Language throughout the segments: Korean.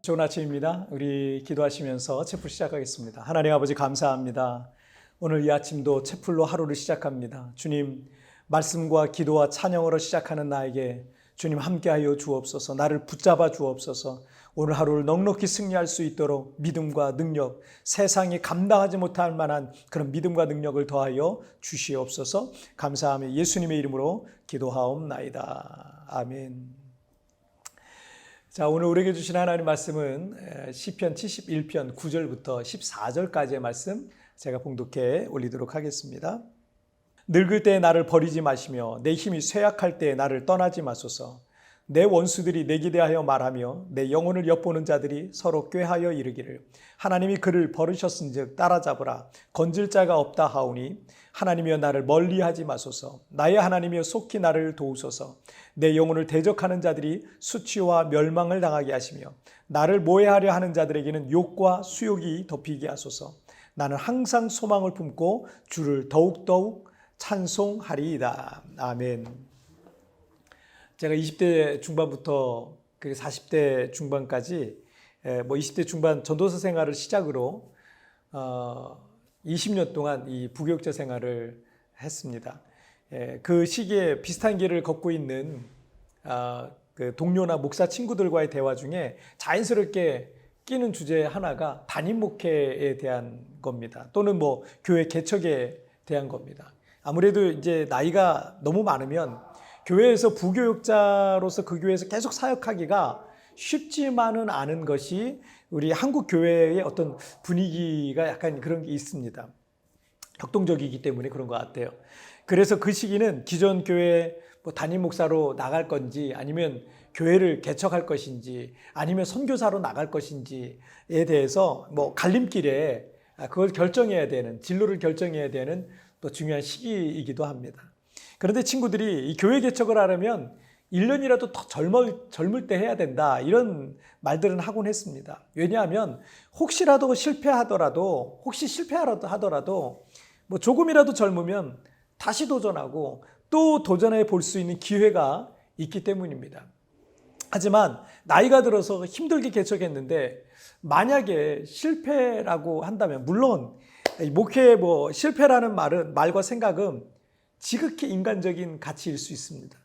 좋은 아침입니다. 우리 기도하시면서 채플 시작하겠습니다. 하나님 아버지 감사합니다. 오늘 이 아침도 채플로 하루를 시작합니다. 주님, 말씀과 기도와 찬양으로 시작하는 나에게 주님 함께하여 주옵소서. 나를 붙잡아 주옵소서. 오늘 하루를 넉넉히 승리할 수 있도록 믿음과 능력, 세상이 감당하지 못할 만한 그런 믿음과 능력을 더하여 주시옵소서. 감사하며 예수님의 이름으로 기도하옵나이다. 아멘. 자, 오늘 우리에게 주신 하나님 말씀은 시편 71편 9절부터 14절까지의 말씀 제가 봉독해 올리도록 하겠습니다. 늙을 때 나를 버리지 마시며 내 힘이 쇠약할 때 나를 떠나지 마소서. 내 원수들이 내게 대하여 말하며 내 영혼을 엿보는 자들이 서로 꾀하여 이르기를 하나님이 그를 버리셨은즉 따라잡으라. 건질 자가 없다 하오니 하나님이여 나를 멀리하지 마소서. 나의 하나님이여 속히 나를 도우소서. 내 영혼을 대적하는 자들이 수치와 멸망을 당하게 하시며 나를 모해하려 하는 자들에게는 욕과 수욕이 덮이게 하소서. 나는 항상 소망을 품고 주를 더욱더욱 찬송하리이다. 아멘. 제가 20대 중반부터 40대 중반까지 20대 중반 전도사 생활을 시작으로 20년 동안 이 부교육자 생활을 했습니다. 그 시기에 비슷한 길을 걷고 있는 그 동료나 목사 친구들과의 대화 중에 자연스럽게 끼는 주제 하나가 담임 목회에 대한 겁니다. 또는 교회 개척에 대한 겁니다. 아무래도 이제 나이가 너무 많으면 교회에서 부교육자로서 그 교회에서 계속 사역하기가 쉽지만은 않은 것이 우리 한국 교회의 어떤 분위기가 약간 그런 게 있습니다. 격동적이기 때문에 그런 것 같아요. 그래서 그 시기는 기존 교회 담임 목사로 나갈 건지 아니면 교회를 개척할 것인지 아니면 선교사로 나갈 것인지에 대해서 갈림길에 그걸 결정해야 되는, 진로를 결정해야 되는 또 중요한 시기이기도 합니다. 그런데 친구들이 이 교회 개척을 하려면 1년이라도 더 젊을 때 해야 된다, 이런 말들은 하곤 했습니다. 왜냐하면 혹시라도 실패하더라도 조금이라도 젊으면 다시 도전하고 또 도전해 볼 수 있는 기회가 있기 때문입니다. 하지만 나이가 들어서 힘들게 개척했는데 만약에 실패라고 한다면, 물론 목회에 실패라는 말과 생각은 지극히 인간적인 가치일 수 있습니다.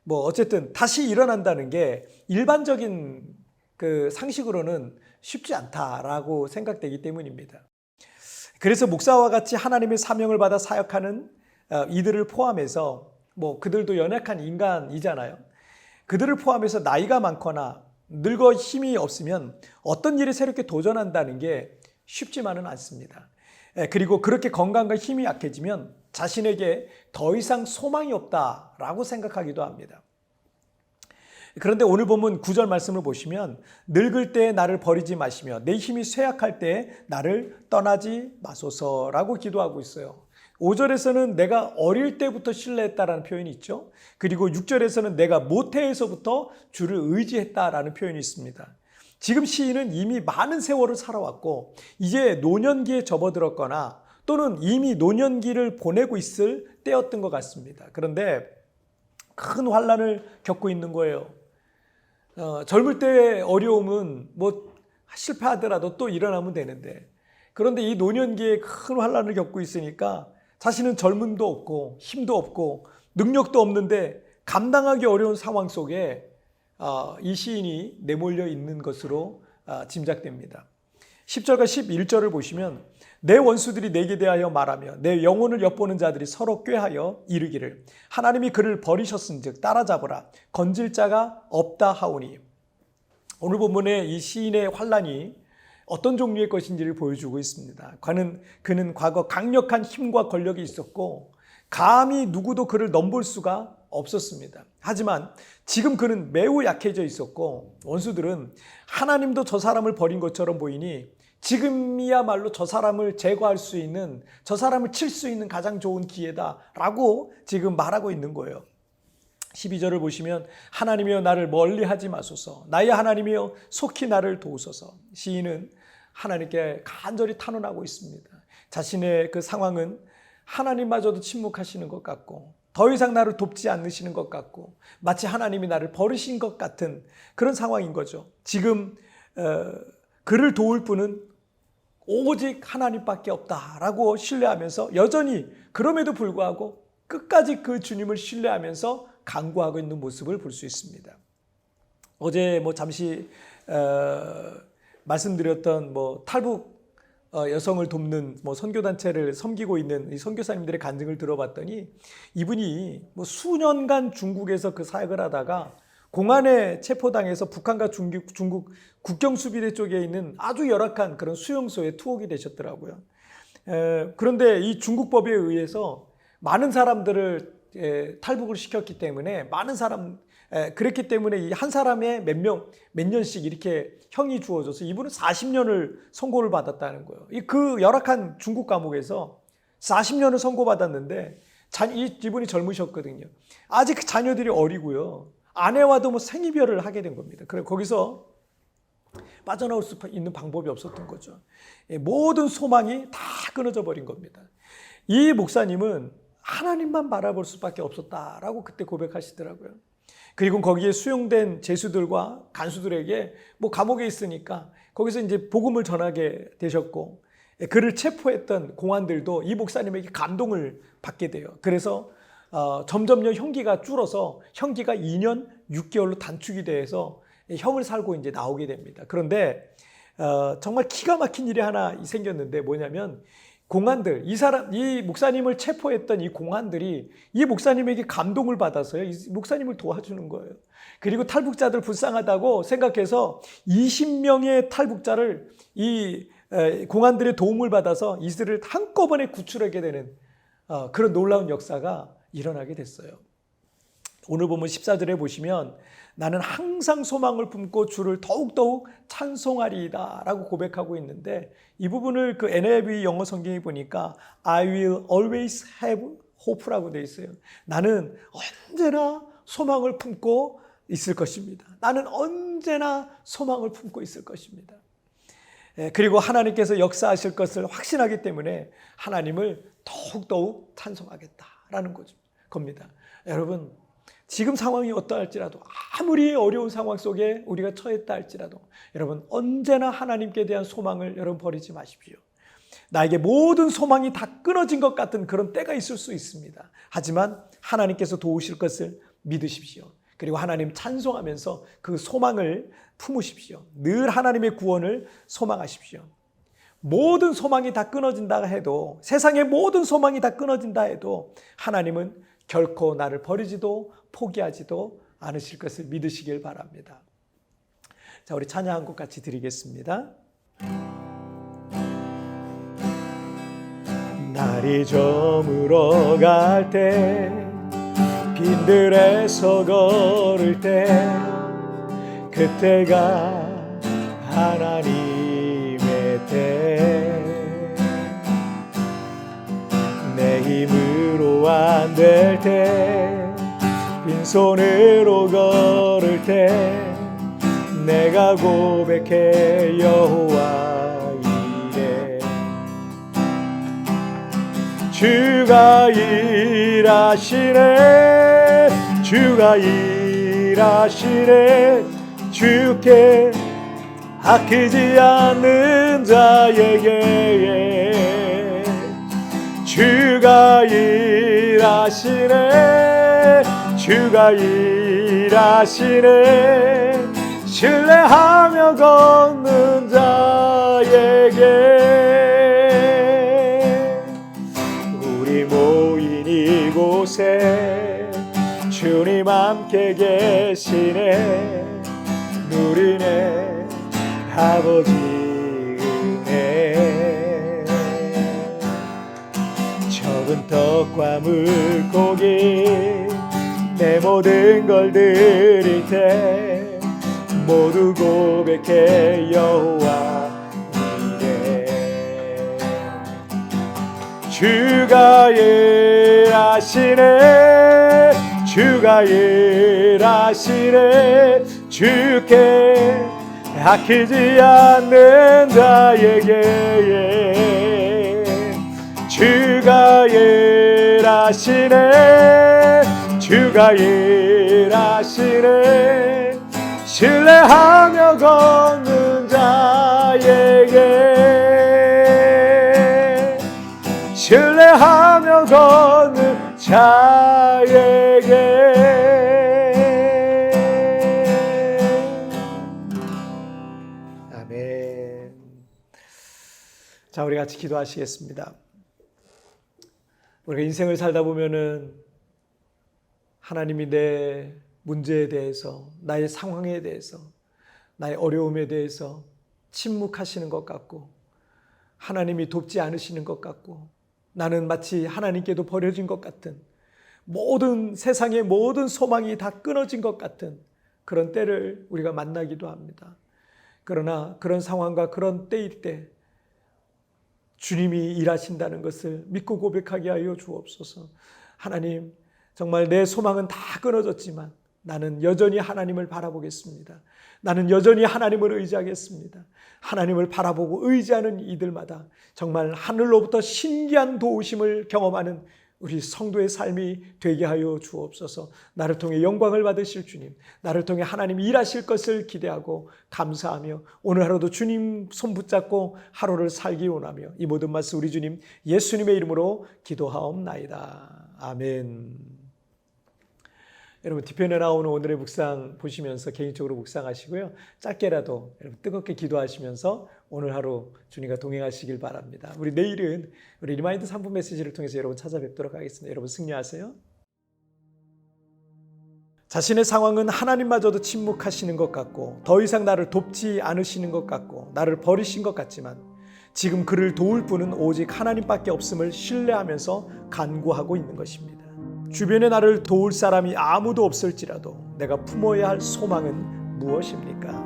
어쨌든 다시 일어난다는 게 일반적인 그 상식으로는 쉽지 않다라고 생각되기 때문입니다. 그래서 목사와 같이 하나님의 사명을 받아 사역하는 이들을 포함해서 그들도 연약한 인간이잖아요. 그들을 포함해서 나이가 많거나 늙어 힘이 없으면 어떤 일에 새롭게 도전한다는 게 쉽지만은 않습니다. 그리고 그렇게 건강과 힘이 약해지면 자신에게 더 이상 소망이 없다라고 생각하기도 합니다. 그런데 오늘 본문 9절 말씀을 보시면 늙을 때 나를 버리지 마시며 내 힘이 쇠약할 때 나를 떠나지 마소서라고 기도하고 있어요. 5절에서는 내가 어릴 때부터 신뢰했다라는 표현이 있죠. 그리고 6절에서는 내가 모태에서부터 주를 의지했다라는 표현이 있습니다. 지금 시인은 이미 많은 세월을 살아왔고 이제 노년기에 접어들었거나 또는 이미 노년기를 보내고 있을 때였던 것 같습니다. 그런데 큰 환난을 겪고 있는 거예요. 젊을 때의 어려움은 실패하더라도 또 일어나면 되는데, 그런데 이 노년기에 큰 환난을 겪고 있으니까 자신은 젊음도 없고 힘도 없고 능력도 없는데 감당하기 어려운 상황 속에 이 시인이 내몰려 있는 것으로 짐작됩니다. 10절과 11절을 보시면 내 원수들이 내게 대하여 말하며 내 영혼을 엿보는 자들이 서로 꾀하여 이르기를 하나님이 그를 버리셨은즉 따라잡으라. 건질 자가 없다 하오니. 오늘 본문의 이 시인의 환난이 어떤 종류의 것인지를 보여주고 있습니다. 그는 과거 강력한 힘과 권력이 있었고 감히 누구도 그를 넘볼 수가 없었습니다. 하지만 지금 그는 매우 약해져 있었고 원수들은 하나님도 저 사람을 버린 것처럼 보이니 지금이야말로 저 사람을 제거할 수 있는, 저 사람을 칠 수 있는 가장 좋은 기회다라고 지금 말하고 있는 거예요. 12절을 보시면 하나님이여 나를 멀리하지 마소서. 나의 하나님이여 속히 나를 도우소서. 시인은 하나님께 간절히 탄원하고 있습니다. 자신의 그 상황은 하나님마저도 침묵하시는 것 같고 더 이상 나를 돕지 않으시는 것 같고 마치 하나님이 나를 버리신 것 같은 그런 상황인 거죠. 지금 그를 도울 분은 오직 하나님밖에 없다라고 신뢰하면서 여전히 그럼에도 불구하고 끝까지 그 주님을 신뢰하면서 간구하고 있는 모습을 볼 수 있습니다. 어제 잠시 말씀드렸던 탈북 여성을 돕는 선교단체를 섬기고 있는 이 선교사님들의 간증을 들어봤더니 이분이 수년간 중국에서 그 사역을 하다가 공안에 체포당해서 북한과 중국 국경 수비대 쪽에 있는 아주 열악한 그런 수용소에 투옥이 되셨더라고요. 그런데 이 중국법에 의해서 많은 사람들을 탈북을 시켰기 때문에 그랬기 때문에 이 한 사람의 몇 년씩 이렇게 형이 주어져서 이분은 40년을 선고를 받았다는 거예요. 그 열악한 중국 감옥에서 40년을 선고받았는데 이분이 젊으셨거든요. 아직 자녀들이 어리고요. 아내와도 생이별을 하게 된 겁니다. 그래 거기서 빠져나올 수 있는 방법이 없었던 거죠. 모든 소망이 다 끊어져 버린 겁니다. 이 목사님은 하나님만 바라볼 수밖에 없었다라고 그때 고백하시더라고요. 그리고 거기에 수용된 죄수들과 간수들에게 감옥에 있으니까 거기서 이제 복음을 전하게 되셨고 그를 체포했던 공안들도 이 목사님에게 감동을 받게 돼요. 그래서 점점요 형기가 줄어서 형기가 2년 6개월로 단축이 돼서 형을 살고 이제 나오게 됩니다. 그런데 정말 기가 막힌 일이 하나 생겼는데 뭐냐면 공안들, 이 목사님을 체포했던 이 공안들이 이 목사님에게 감동을 받아서요. 이 목사님을 도와주는 거예요. 그리고 탈북자들 불쌍하다고 생각해서 20명의 탈북자를 이 공안들의 도움을 받아서 이들을 한꺼번에 구출하게 되는 그런 놀라운 역사가 일어나게 됐어요. 오늘 보면 14절에 보시면 나는 항상 소망을 품고 주를 더욱더욱 찬송하리이다 라고 고백하고 있는데 이 부분을 그 NIV 영어 성경에 보니까 I will always have hope라고 되어 있어요. 나는 언제나 소망을 품고 있을 것입니다. 나는 언제나 소망을 품고 있을 것입니다. 그리고 하나님께서 역사하실 것을 확신하기 때문에 하나님을 더욱더욱 찬송하겠다라는 겁니다. 여러분 지금 상황이 어떠할지라도 아무리 어려운 상황 속에 우리가 처했다 할지라도 여러분 언제나 하나님께 대한 소망을 여러분 버리지 마십시오. 나에게 모든 소망이 다 끊어진 것 같은 그런 때가 있을 수 있습니다. 하지만 하나님께서 도우실 것을 믿으십시오. 그리고 하나님 찬송하면서 그 소망을 품으십시오. 늘 하나님의 구원을 소망하십시오. 모든 소망이 다 끊어진다 해도 세상의 모든 소망이 다 끊어진다 해도 하나님은 결코 나를 버리지도 포기하지도 않으실 것을 믿으시길 바랍니다. 자, 우리 찬양 한 곡 같이 드리겠습니다. 날이 저물어 갈 때 빈들에서 걸을 때 그때가 하나님의 때 내 힘으로 안 될 때 빈손으로 걸을 때 내가 고백해 여호와 이래 주가 일하시네 주가 일하시네 주께 아끼지 않는 자에게 주가 일하시네 주가 일하시네 신뢰하며 걷는 자에게 우리 모인 이곳에 주님 함께 계시네 누리네 아버지 은혜 적은 떡과 물고기 내 모든 걸 드릴 때 모두 고백해 여호와 이래 주가 일하시네 주가 일하시네 주께 아끼지 않는 자에게 주가 일하시네 주가 일하시네 신뢰하며 걷는 자에게 신뢰하며 걷는 자에게 아멘. 자, 우리 같이 기도하시겠습니다. 우리가 인생을 살다 보면은 하나님이 내 문제에 대해서, 나의 상황에 대해서, 나의 어려움에 대해서 침묵하시는 것 같고, 하나님이 돕지 않으시는 것 같고, 나는 마치 하나님께도 버려진 것 같은, 모든 세상의 모든 소망이 다 끊어진 것 같은 그런 때를 우리가 만나기도 합니다. 그러나 그런 상황과 그런 때일 때 주님이 일하신다는 것을 믿고 고백하게 하여 주옵소서. 하나님, 정말 내 소망은 다 끊어졌지만 나는 여전히 하나님을 바라보겠습니다. 나는 여전히 하나님을 의지하겠습니다. 하나님을 바라보고 의지하는 이들마다 정말 하늘로부터 신기한 도우심을 경험하는 우리 성도의 삶이 되게 하여 주옵소서. 나를 통해 영광을 받으실 주님, 나를 통해 하나님 일하실 것을 기대하고 감사하며 오늘 하루도 주님 손 붙잡고 하루를 살기 원하며 이 모든 말씀 우리 주님 예수님의 이름으로 기도하옵나이다. 아멘. 여러분, 뒤편에 나오는 오늘의 묵상 보시면서 개인적으로 묵상하시고요. 짧게라도 여러분 뜨겁게 기도하시면서 오늘 하루 주님과 동행하시길 바랍니다. 우리 내일은 우리 리마인드 3분 메시지를 통해서 여러분 찾아뵙도록 하겠습니다. 여러분 승리하세요. 자신의 상황은 하나님마저도 침묵하시는 것 같고 더 이상 나를 돕지 않으시는 것 같고 나를 버리신 것 같지만 지금 그를 도울 분은 오직 하나님밖에 없음을 신뢰하면서 간구하고 있는 것입니다. 주변에 나를 도울 사람이 아무도 없을지라도 내가 품어야 할 소망은 무엇입니까?